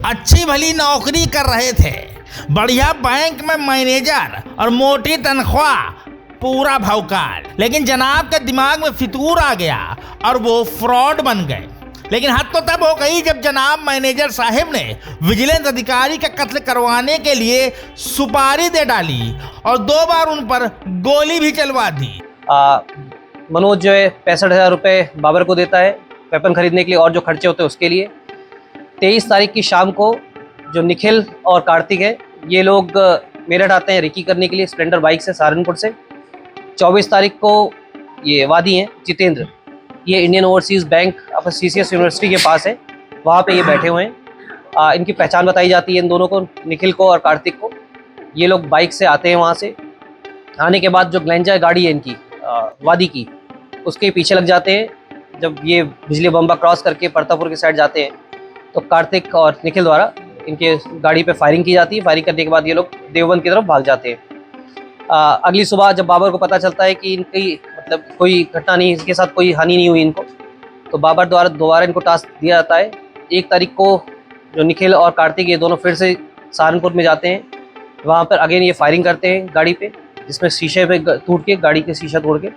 अच्छी भली नौकरी कर रहे थे, बढ़िया बैंक में मैनेजर और मोटी तनख्वाह, पूरा भौकाल। लेकिन जनाब के दिमाग में फितूर आ गया और वो फ्रॉड बन गए। लेकिन हद तो तब हो गई जब जनाब मैनेजर साहब ने विजिलेंस अधिकारी का कत्ल करवाने के लिए सुपारी दे डाली और 2 बार उन पर गोली भी चलवा दी। मनोज जो है 65,000 रुपये बाबर को देता है वेपन खरीदने के लिए और जो खर्चे होते हैं उसके लिए। 23 तारीख की शाम को जो निखिल और कार्तिक है ये लोग मेरठ आते हैं रिकी करने के लिए स्प्लेंडर बाइक से सहारनपुर से। 24 तारीख को ये वादी हैं जितेंद्र, ये इंडियन ओवरसीज़ बैंक अपना CCS यूनिवर्सिटी के पास है, वहाँ पे ये बैठे हुए हैं। इनकी पहचान बताई जाती है इन दोनों को, निखिल को और कार्तिक को। ये लोग बाइक से आते हैं, वहाँ से आने के बाद जो ग्लेंजा गाड़ी है इनकी वादी की, उसके पीछे लग जाते हैं। जब ये बिजली बम्बा क्रॉस करके परतापुर की साइड जाते हैं तो कार्तिक और निखिल द्वारा इनके गाड़ी पे फायरिंग की जाती है। फायरिंग करने के बाद ये लोग देवबंद की तरफ भाग जाते हैं। अगली सुबह जब बाबर को पता चलता है कि इनकी मतलब कोई घटना नहीं, इसके साथ कोई हानि नहीं हुई इनको, तो बाबर द्वारा दोबारा इनको टास्क दिया जाता है। 1 तारीख को जो निखिल और कार्तिक ये दोनों फिर से सहारनपुर में जाते हैं, वहाँ पर अगेन ये फायरिंग करते हैं गाड़ी पे, जिसमें शीशे पे टूट के गाड़ी के शीशा तोड़ के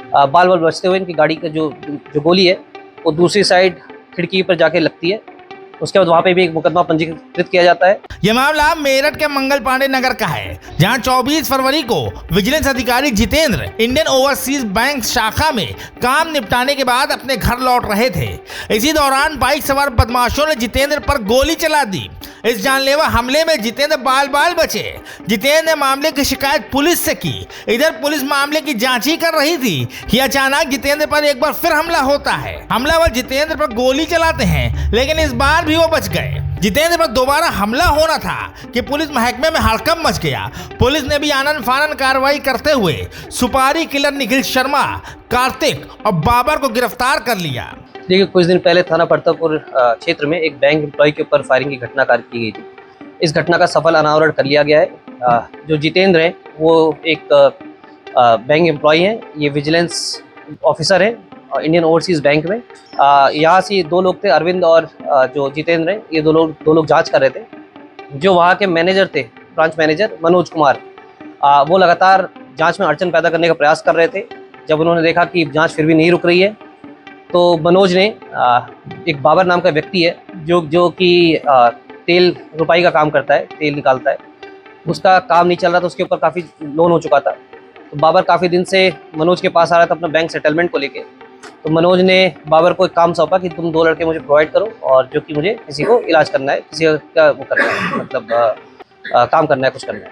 बाल बाल बचते हुए इनकी गाड़ी का जो गोली है वो दूसरी साइड खिड़की पर जाके लगती है। उसके बाद वहाँ पे भी एक मुकदमा पंजीकृत किया जाता है। यह मामला मेरठ के मंगल पांडे नगर का है, जहां 24 फरवरी को विजिलेंस अधिकारी जितेंद्र इंडियन ओवरसीज बैंक शाखा में काम निपटाने के बाद अपने घर लौट रहे थे। इसी दौरान बाइक सवार बदमाशों ने जितेंद्र पर गोली चला दी। इस जानलेवा हमले में जितेंद्र बाल बाल बचे। जितेंद्र ने मामले की शिकायत पुलिस से की। इधर पुलिस मामले की जांच ही कर रही थी कि अचानक जितेंद्र पर एक बार फिर हमला होता है। हमलावर जितेंद्र पर गोली चलाते हैं, लेकिन इस बार भी वो बच गए। जितेंद्र पर दोबारा हमला होना था कि पुलिस महकमे में हड़कंप मच गया। पुलिस ने भी आनन फानन कार्रवाई करते हुए सुपारी किलर निखिल शर्मा, कार्तिक और बाबर को गिरफ्तार कर लिया। देखिए, कुछ दिन पहले थाना परतापुर क्षेत्र में एक बैंक एम्प्लॉय के ऊपर फायरिंग की घटना कार्य की गई थी। इस घटना का सफल अनावरण कर लिया गया है। जो जितेंद्र है वो एक बैंक एम्प्लॉय है, ये विजिलेंस ऑफिसर है इंडियन ओवरसीज बैंक में। यहाँ से 2 लोग थे, अरविंद और जो जितेंद्र है, ये दो लोग जांच कर रहे थे। जो वहाँ के मैनेजर थे, ब्रांच मैनेजर मनोज कुमार, वो लगातार जांच में अड़चन पैदा करने का प्रयास कर रहे थे। जब उन्होंने देखा कि जांच फिर भी नहीं रुक रही है तो मनोज ने एक बाबर नाम का व्यक्ति है जो कि तेल रुपाई का काम करता है, तेल निकालता है, उसका काम नहीं चल रहा था, उसके ऊपर काफ़ी लोन हो चुका था। तो बाबर काफ़ी दिन से मनोज के पास आ रहा था अपना बैंक सेटलमेंट को लेके। तो मनोज ने बाबर को एक काम सौंपा कि तुम 2 लड़के मुझे प्रोवाइड करो और जो कि मुझे किसी को इलाज करना है, किसी का वो करना है, मतलब काम करना है, कुछ करना है।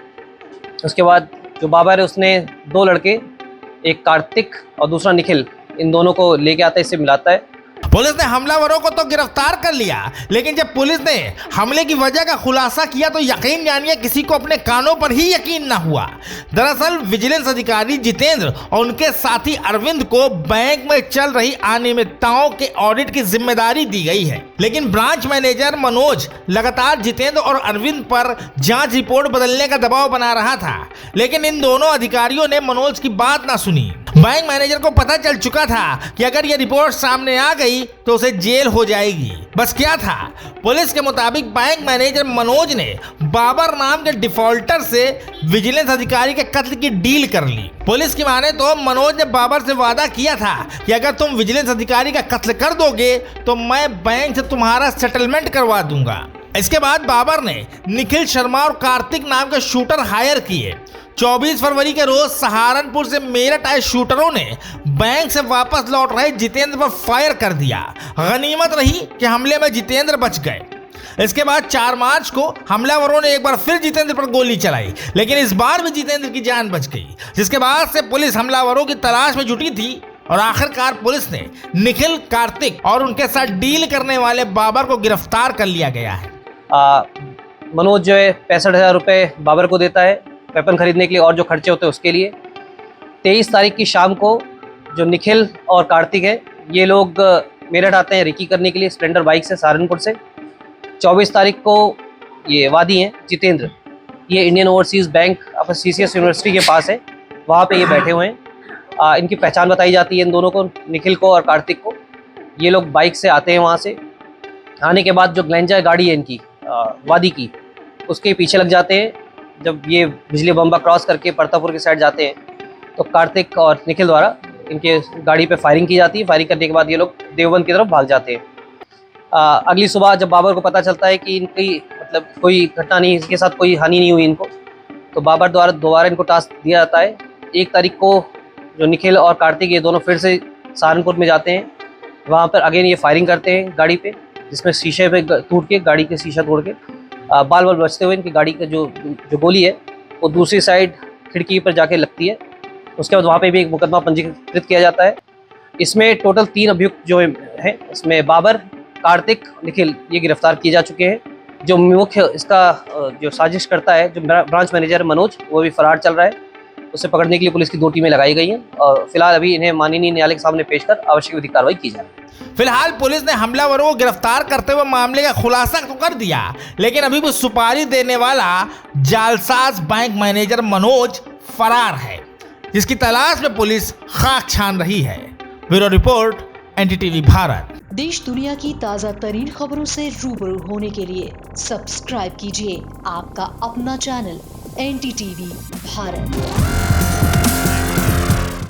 उसके बाद जो बाबर है उसने 2 लड़के, एक कार्तिक और दूसरा निखिल, इन दोनों को लेके आता है, इससे मिलाता है। पुलिस ने हमलावरों को तो गिरफ्तार कर लिया, लेकिन जब पुलिस ने हमले की वजह का खुलासा किया तो यकीन जानिए किसी को अपने कानों पर ही यकीन न हुआ। दरअसल विजिलेंस अधिकारी जितेंद्र और उनके साथी अरविंद को बैंक में चल रही अनियमितताओं के ऑडिट की जिम्मेदारी दी गई है, लेकिन ब्रांच मैनेजर मनोज लगातार जितेंद्र और अरविंद पर जांच रिपोर्ट बदलने का दबाव बना रहा था। लेकिन इन दोनों अधिकारियों ने मनोज की बात ना सुनी। बैंक मैनेजर को पता चल चुका था कि अगर ये रिपोर्ट सामने आ गई तो उसे जेल हो जाएगी। बस क्या था, पुलिस के मुताबिक बैंक मैनेजर मनोज ने बाबर नाम के डिफॉल्टर से विजिलेंस अधिकारी के कत्ल की डील कर ली। पुलिस की माने तो मनोज ने बाबर से वादा किया था कि अगर तुम विजिलेंस अधिकारी का कत्ल कर दोगे तो मैं बैंक से तुम्हारा सेटलमेंट करवा दूंगा। इसके बाद बाबर ने निखिल शर्मा और कार्तिक नाम के शूटर हायर किए। 24 फरवरी के रोज सहारनपुर से मेरठ आए शूटरों ने बैंक से वापस लौट रहे जितेंद्र पर फायर कर दिया। गनीमत रही कि हमले में जितेंद्र बच गए। इसके बाद 4 मार्च को हमलावरों ने एक बार फिर जितेंद्र पर गोली चलाई, लेकिन इस बार भी जितेंद्र की जान बच गई, जिसके बाद से पुलिस हमलावरों की तलाश में जुटी थी और आखिरकार पुलिस ने निखिल, कार्तिक और उनके साथ डील करने वाले बाबर को गिरफ्तार कर लिया गया है। मनोज जो है 65,000 रुपये बाबर को देता है वेपन खरीदने के लिए और जो खर्चे होते हैं उसके लिए। 23 तारीख की शाम को जो निखिल और कार्तिक है ये लोग मेरठ आते हैं रिकी करने के लिए स्प्लेंडर बाइक से सहारनपुर से। 24 तारीख को ये वादी हैं जितेंद्र, ये इंडियन ओवरसीज़ बैंक अपना CCS यूनिवर्सिटी के पास है, वहाँ पे ये बैठे हुए हैं। इनकी पहचान बताई जाती है इन दोनों को, निखिल को और कार्तिक को। ये लोग बाइक से आते हैं, वहाँ से आने के बाद जो ग्लेंजा गाड़ी है इनकी वादी की, उसके पीछे लग जाते हैं। जब ये बिजली बम्बा क्रॉस करके परतापुर की साइड जाते हैं तो कार्तिक और निखिल द्वारा इनके गाड़ी पे फायरिंग की जाती है। फायरिंग करने के बाद ये लोग देवबंद की तरफ भाग जाते हैं। अगली सुबह जब बाबर को पता चलता है कि इनकी मतलब कोई घटना नहीं, इसके साथ कोई हानि नहीं हुई इनको, तो बाबर द्वारा दोबारा इनको टास्क दिया जाता है। 1 तारीख को जो निखिल और कार्तिक ये दोनों फिर से सहारनपुर में जाते हैं। वहाँ पर अगेन ये फायरिंग करते हैं गाड़ी पे, जिसमें शीशे पे टूट के, गाड़ी के शीशा तोड़ के बाल बाल बचते हुए इनकी गाड़ी का जो गोली है वो दूसरी साइड खिड़की पर जाके लगती है। उसके बाद वहाँ पे भी एक मुकदमा पंजीकृत किया जाता है। इसमें टोटल 3 अभियुक्त जो हैं, इसमें बाबर, कार्तिक, निखिल ये गिरफ्तार किए जा चुके हैं। जो मुख्य इसका जो साजिश करता है, जो ब्रांच मैनेजर मनोज, वो भी फरार चल रहा है। उसे पकड़ने के लिए पुलिस की 2 टीमें लगाई गई हैं और फिलहाल अभी इन्हें माननीय न्यायालय के सामने पेश कर आवश्यक विधिक कार्रवाई की जा रही है। फिलहाल पुलिस ने हमलावरों को गिरफ्तार करते हुए मामले का खुलासा तो कर दिया, लेकिन अभी भी सुपारी देने वाला जालसाज बैंक मैनेजर मनोज फरार है, जिसकी तलाश में पुलिस खाक छान रही है। Bureau report, NDTV Bharat. देश दुनिया की ताज़ा तरीन खबरों से रूबरू होने के लिए सब्सक्राइब कीजिए आपका अपना चैनल एनडीटीवी भारत।